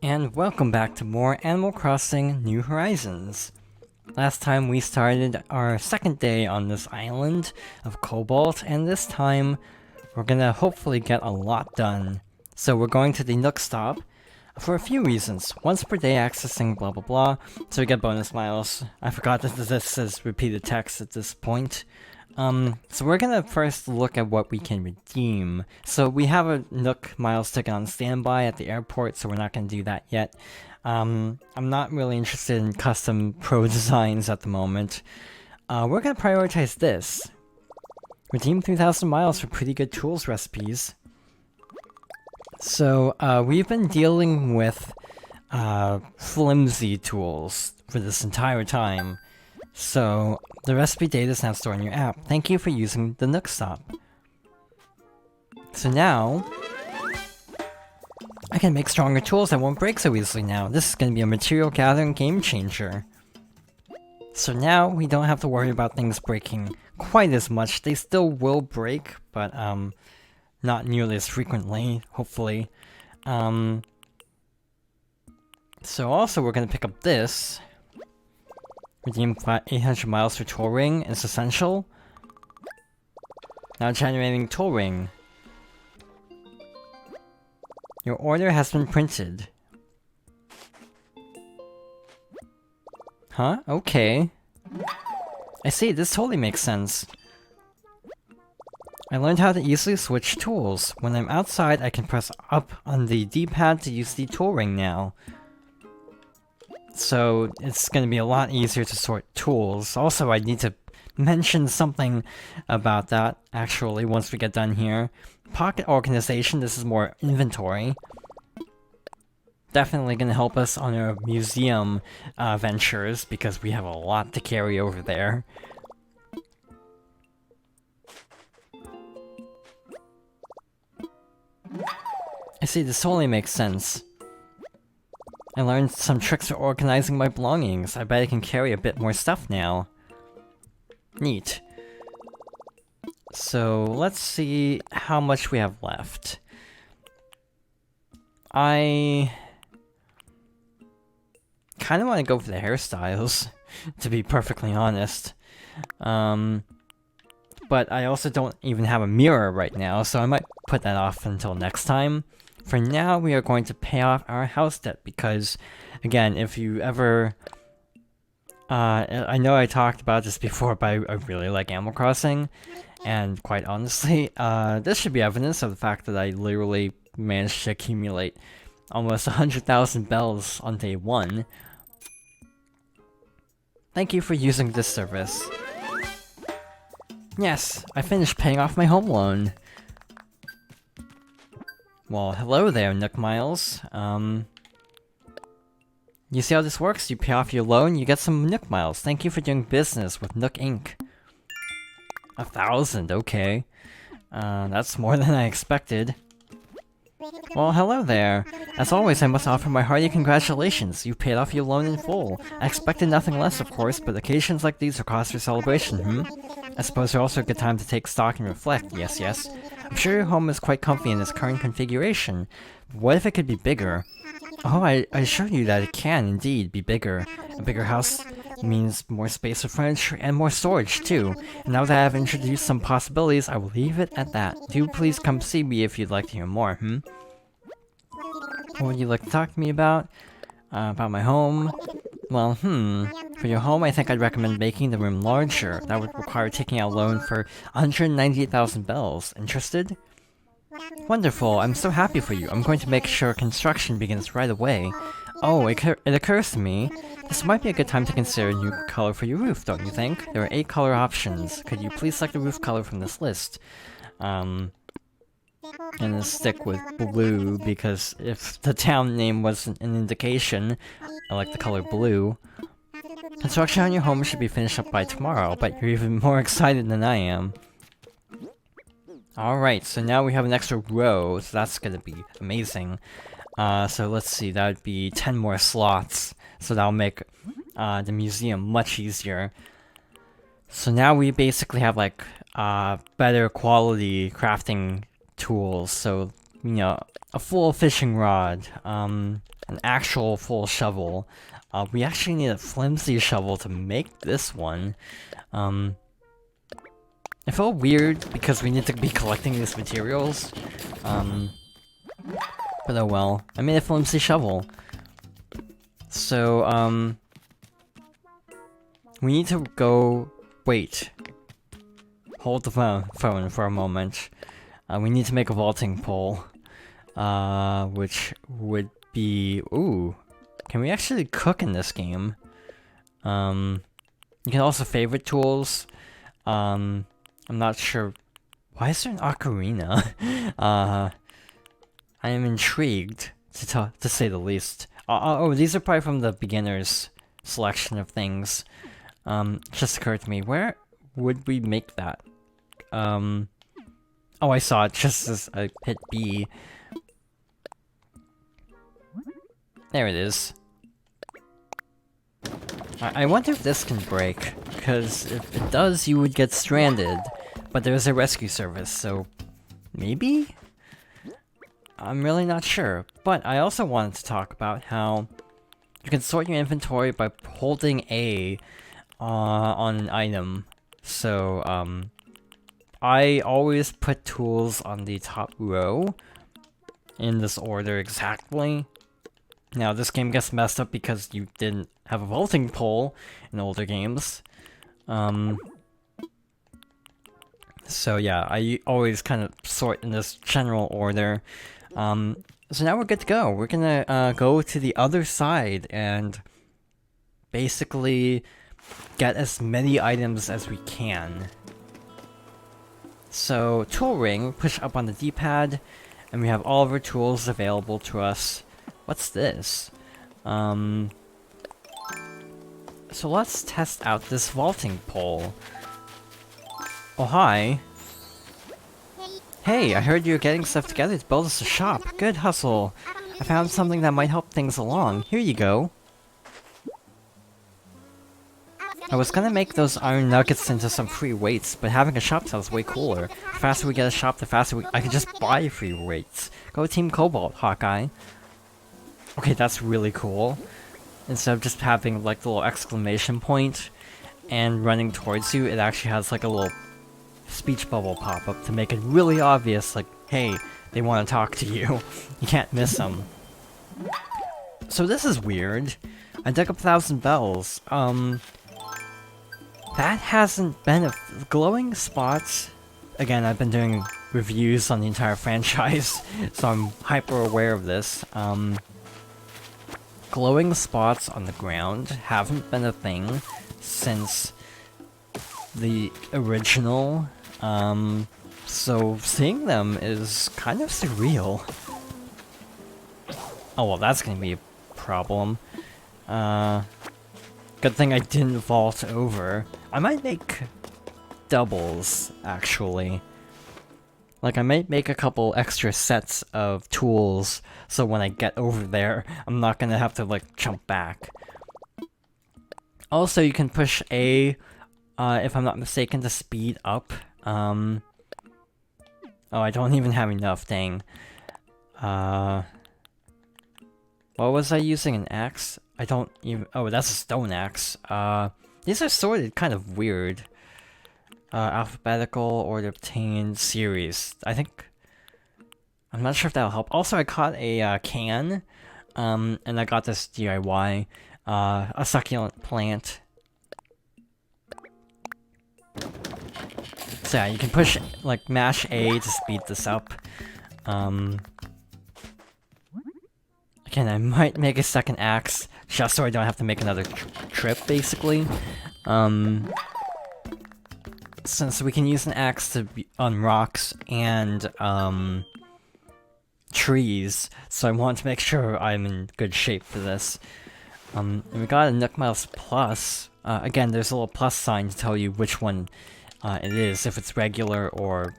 And welcome back to more Animal Crossing New Horizons. Last time we started our second day on this island of Cobalt, and this time we're gonna hopefully get a lot done. So we're going to the Nook Stop for a few reasons. Once per day accessing blah blah blah, so we get bonus miles. I forgot that this says repeated text at this point. So we're gonna first look at what we can redeem. So we have a Nook Miles ticket on standby at the airport, so we're not gonna do that yet. I'm not really interested in custom pro designs at the moment. We're gonna prioritize this. Redeem 3,000 miles for pretty good tools recipes. So, we've been dealing with, flimsy tools for this entire time. So, the recipe data is now stored in your app. Thank you for using the Nook Stop. So now, I can make stronger tools that won't break so easily now. This is going to be a material gathering game changer. So now, we don't have to worry about things breaking quite as much. They still will break, but not nearly as frequently, hopefully. So also, we're going to pick up this. Redeem 800 miles for Tool Ring is essential. Now generating Tool Ring. Your order has been printed. Huh? Okay. I see, this totally makes sense. I learned how to easily switch tools. When I'm outside, I can press up on the D-pad to use the Tool Ring now. So, it's gonna be a lot easier to sort tools. Also, I need to mention something about that, actually, once we get done here. Pocket organization, this is more inventory. Definitely gonna help us on our museum ventures, because we have a lot to carry over there. I see, this totally makes sense. I learned some tricks for organizing my belongings. I bet I can carry a bit more stuff now. Neat. So, let's see how much we have left. I kind of want to go for the hairstyles, to be perfectly honest. But I also don't even have a mirror right now, so I might put that off until next time. For now, we are going to pay off our house debt because, again, if you ever... I know I talked about this before, but I really like Animal Crossing, and quite honestly, this should be evidence of the fact that I literally managed to accumulate almost 100,000 bells on day 1. Thank you for using this service. Yes, I finished paying off my home loan. Well, hello there, Nook Miles. You see how this works? You pay off your loan, you get some Nook Miles. Thank you for doing business with Nook Inc. 1,000, okay. That's more than I expected. Well, hello there. As always, I must offer my hearty congratulations. You paid off your loan in full. I expected nothing less, of course, but occasions like these are cause for celebration, I suppose they're also a good time to take stock and reflect, yes. I'm sure your home is quite comfy in its current configuration. But what if it could be bigger? Oh, I assure you that it can, indeed, be bigger. A bigger house means more space for furniture and more storage, too. And now that I've introduced some possibilities, I will leave it at that. Do please come see me if you'd like to hear more, What would you like to talk to me about? About my home? Well, for your home, I think I'd recommend making the room larger. That would require taking out a loan for 198,000 bells. Interested? Wonderful, I'm so happy for you. I'm going to make sure construction begins right away. Oh, it occurs to me, this might be a good time to consider a new color for your roof, don't you think? There are 8 color options. Could you please select the roof color from this list? I'm gonna stick with blue, because if the town name wasn't an indication, I like the color blue. Construction on your home should be finished up by tomorrow, but you're even more excited than I am. Alright, so now we have an extra row, so that's gonna be amazing. So let's see, that would be 10 more slots, so that'll make the museum much easier. So now we basically have like better quality crafting tools, so, you know, a full fishing rod, an actual full shovel. We actually need a flimsy shovel to make this one. It felt weird because we need to be collecting these materials. But oh well. I made a flimsy shovel. So, we need to go... Wait. Hold the phone for a moment. We need to make a vaulting pole. Which would be... Ooh. Can we actually cook in this game? You can also favorite tools. I'm not sure... Why is there an ocarina? I am intrigued, to say the least. Oh, these are probably from the beginner's selection of things. Just occurred to me, where would we make that? Oh, I saw it just as I hit B. There it is. I wonder if this can break, because if it does, you would get stranded. But there's a rescue service, so maybe? I'm really not sure. But I also wanted to talk about how you can sort your inventory by holding A on an item. So, I always put tools on the top row in this order exactly. Now, this game gets messed up because you didn't have a vaulting pole in older games. So yeah, I always kind of sort in this general order. So now we're good to go. We're gonna go to the other side and basically get as many items as we can. So, tool ring, push up on the D-pad, and we have all of our tools available to us. What's this? So let's test out this vaulting pole. Oh, hi. Hey, I heard you were getting stuff together to build us a shop. Good hustle. I found something that might help things along. Here you go. I was gonna make those iron nuggets into some free weights, but having a shop sounds way cooler. The faster we get a shop, the faster I can just buy free weights. Go Team Cobalt, Hawkeye. Okay, that's really cool. Instead of just having like the little exclamation point and running towards you, it actually has like a little speech bubble pop up to make it really obvious, like, hey, they want to talk to you. You can't miss them. So this is weird. I dug up 1,000 bells. That hasn't been glowing spots. Again, I've been doing reviews on the entire franchise, so I'm hyper aware of this. Glowing spots on the ground haven't been a thing since the original, so seeing them is kind of surreal. Oh well, that's gonna be a problem. Good thing I didn't vault over. I might make doubles, actually. Like, I might make a couple extra sets of tools, so when I get over there, I'm not gonna have to, like, jump back. Also, you can push A, if I'm not mistaken, to speed up. Oh, I don't even have enough, dang. What was I using, an axe? I don't even... Oh, that's a stone axe. These are sorted kind of weird. Alphabetical order obtained series. I think... I'm not sure if that'll help. Also, I caught a can, and I got this DIY. A succulent plant. So yeah, you can push, like, mash A to speed this up. Again, I might make a second axe, just so I don't have to make another trip, basically. Since we can use an axe to be on rocks and, trees, so I want to make sure I'm in good shape for this. And we got a Nook Miles Plus. Again, there's a little plus sign to tell you which one it is, if it's regular or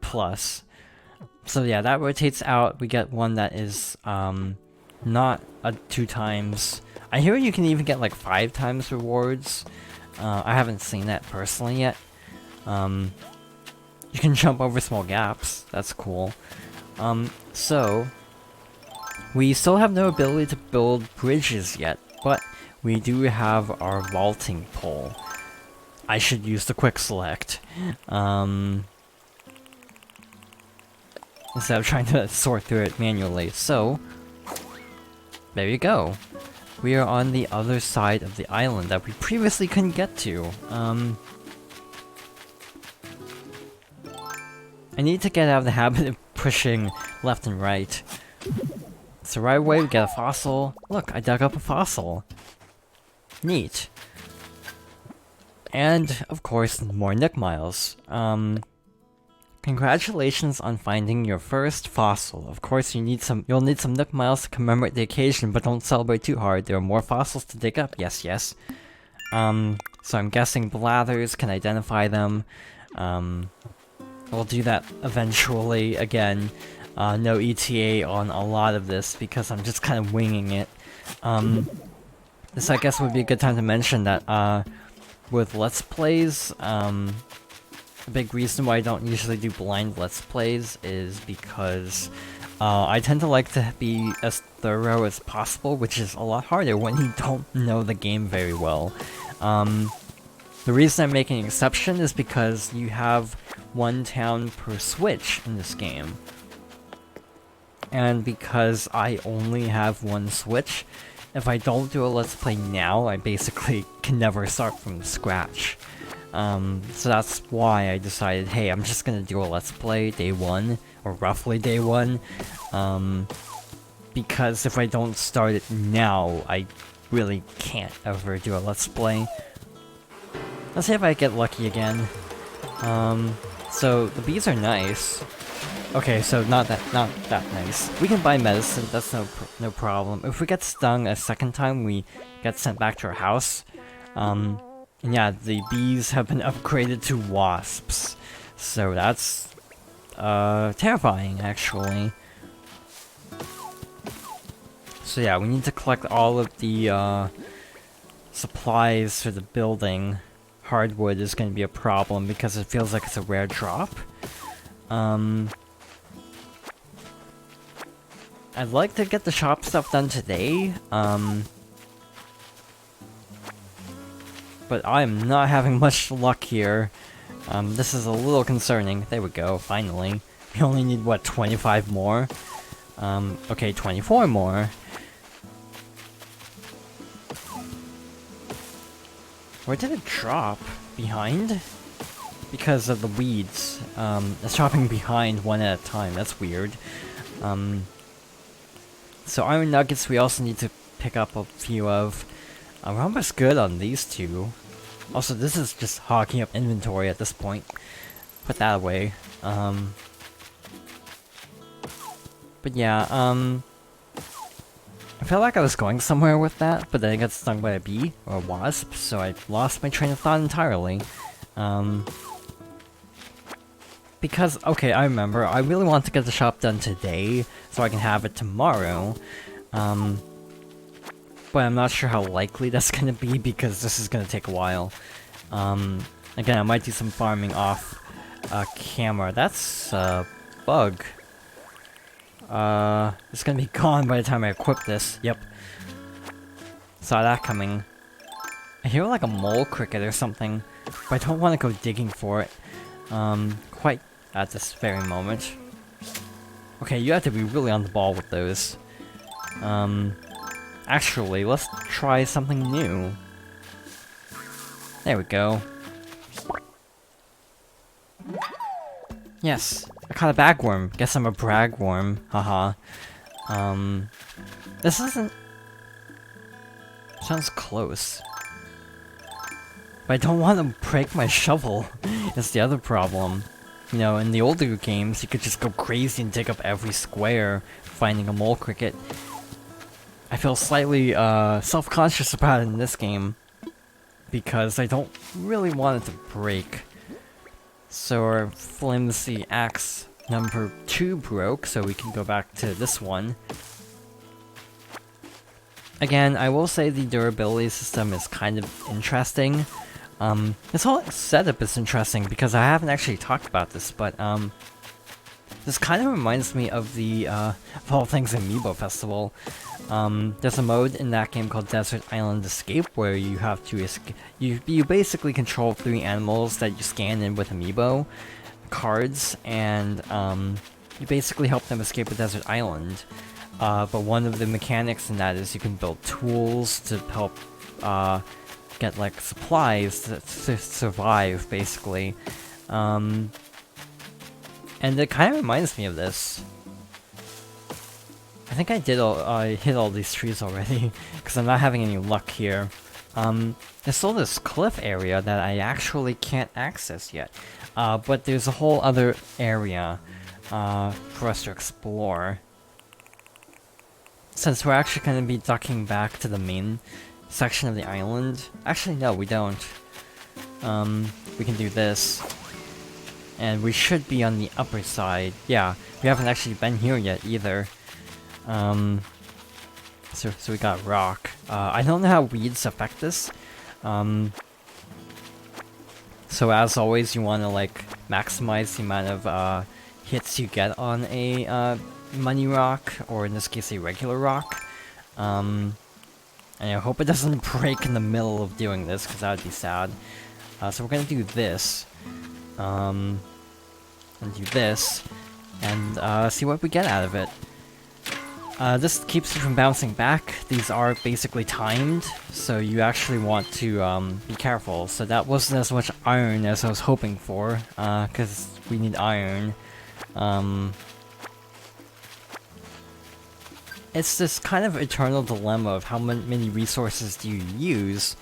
plus. So yeah, that rotates out. We get one that is not a 2 times. I hear you can even get like 5 times rewards. I haven't seen that personally yet. You can jump over small gaps. That's cool. So We still have no ability to build bridges yet, but we do have our vaulting pole. I should use the quick select. Instead of trying to sort through it manually. So, there you go. We are on the other side of the island that we previously couldn't get to. I need to get out of the habit of pushing left and right. So right away we get a fossil. Look, I dug up a fossil. Neat. And, of course, more Nook Miles. Congratulations on finding your first fossil. Of course, you'll need some Nook Miles to commemorate the occasion, but don't celebrate too hard. There are more fossils to dig up. Yes, yes. So I'm guessing Blathers can identify them. We'll do that eventually. Again, no ETA on a lot of this because I'm just kind of winging it. This, I guess, would be a good time to mention that with Let's Plays, a big reason why I don't usually do blind Let's Plays is because I tend to like to be as thorough as possible, which is a lot harder when you don't know the game very well. The reason I'm making an exception is because you have one town per switch in this game. And because I only have one switch, if I don't do a Let's Play now, I basically can never start from scratch. So that's why I decided, hey, I'm just gonna do a Let's Play day one, or roughly day one, because if I don't start it now, I really can't ever do a Let's Play. Let's see if I get lucky again. So the bees are nice. Okay, so not that nice. We can buy medicine, that's no problem. If we get stung a second time, we get sent back to our house. And yeah, the bees have been upgraded to wasps. So that's terrifying, actually. So yeah, we need to collect all of the supplies for the building. Hardwood is going to be a problem because it feels like it's a rare drop. I'd like to get the shop stuff done today, but I'm not having much luck here. This is a little concerning. There we go, finally. We only need, what, 25 more? Okay, 24 more. Where did it drop? Behind? Because of the weeds. It's dropping behind one at a time. That's weird. So iron nuggets we also need to pick up a few of. We're almost good on these two. Also, this is just hogging up inventory at this point. Put that away. But yeah, I felt like I was going somewhere with that, but then I got stung by a bee, or a wasp, so I lost my train of thought entirely. Because, okay, I remember, I really want to get the shop done today, so I can have it tomorrow. But I'm not sure how likely that's gonna be, because this is gonna take a while. Again, I might do some farming off camera. That's a bug. It's gonna be gone by the time I equip this. Yep. Saw that coming. I hear like a mole cricket or something, but I don't want to go digging for it. Quite at this very moment. Okay, you have to be really on the ball with those. Actually, let's try something new. There we go. Yes, I caught a bagworm. Guess I'm a bragworm. Haha. This isn't... Sounds close. But I don't want to break my shovel. That's the other problem. You know, in the older games, you could just go crazy and dig up every square, finding a mole cricket. I feel slightly, self-conscious about it in this game. Because I don't really want it to break. So our flimsy axe number 2 broke, so we can go back to this one. Again, I will say the durability system is kind of interesting. This whole setup is interesting because I haven't actually talked about this, but This kind of reminds me of the, of all things, Amiibo Festival. There's a mode in that game called Desert Island Escape where you have to escape. You basically control 3 animals that you scan in with Amiibo cards, and you basically help them escape a desert island. But one of the mechanics in that is you can build tools to help get like supplies to survive, basically. And it kind of reminds me of this. I think I hit all these trees already, because I'm not having any luck here. There's still this cliff area that I actually can't access yet. But there's a whole other area for us to explore. Since we're actually going to be ducking back to the main section of the island. Actually, no, we don't. We can do this. And we should be on the upper side. Yeah, we haven't actually been here yet either. So we got rock. I don't know how weeds affect this. So as always, you want to like maximize the amount of hits you get on a money rock, or in this case a regular rock. And I hope it doesn't break in the middle of doing this, because that would be sad. So we're gonna do this. And do this. And see what we get out of it. This keeps you from bouncing back. These are basically timed, so you actually want to be careful. So that wasn't as much iron as I was hoping for, because we need iron. It's this kind of eternal dilemma of how many resources do you use,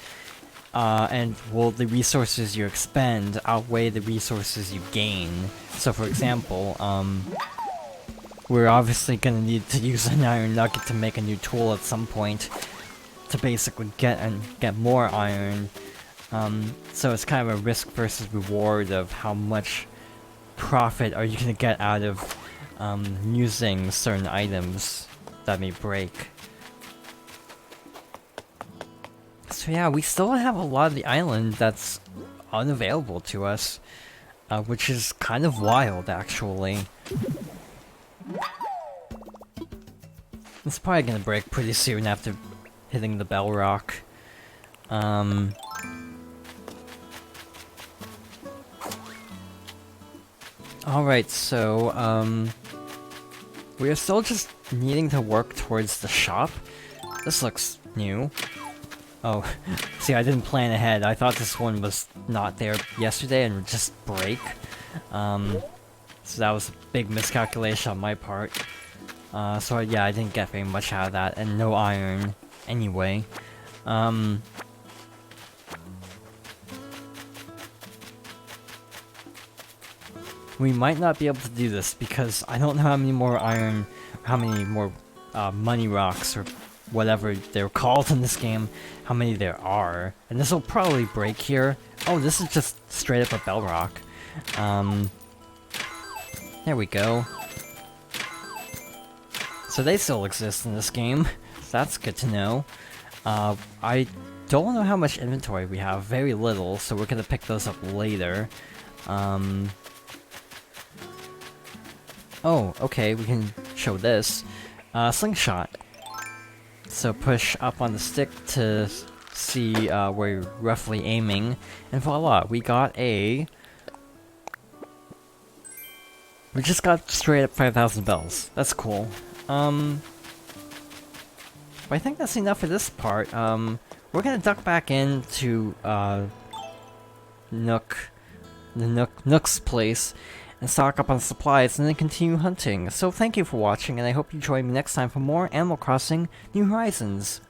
and will the resources you expend outweigh the resources you gain. So for example, we're obviously gonna need to use an iron nugget to make a new tool at some point to basically get more iron. So it's kind of a risk versus reward of how much profit are you gonna get out of using certain items that may break. So yeah, we still have a lot of the island that's unavailable to us, which is kind of wild, actually. It's probably gonna break pretty soon after hitting the bell rock. Alright, so, we are still just needing to work towards the shop. This looks new. Oh, see, I didn't plan ahead. I thought this one was not there yesterday and would just break. So that was a big miscalculation on my part. So yeah, I didn't get very much out of that, and no iron anyway. We might not be able to do this because I don't know how many more iron, how many more money rocks or whatever they're called in this game, how many there are. And this will probably break here. Oh, this is just straight up a bell rock. There we go. So they still exist in this game, so that's good to know. I don't know how much inventory we have, very little, so we're gonna pick those up later. Oh, okay, we can show this. Slingshot. So push up on the stick to see where you're roughly aiming, and voila, we got a... We just got straight up 5,000 bells. That's cool. But I think that's enough for this part. We're gonna duck back into Nook's place and stock up on supplies and then continue hunting. So thank you for watching, and I hope you join me next time for more Animal Crossing New Horizons.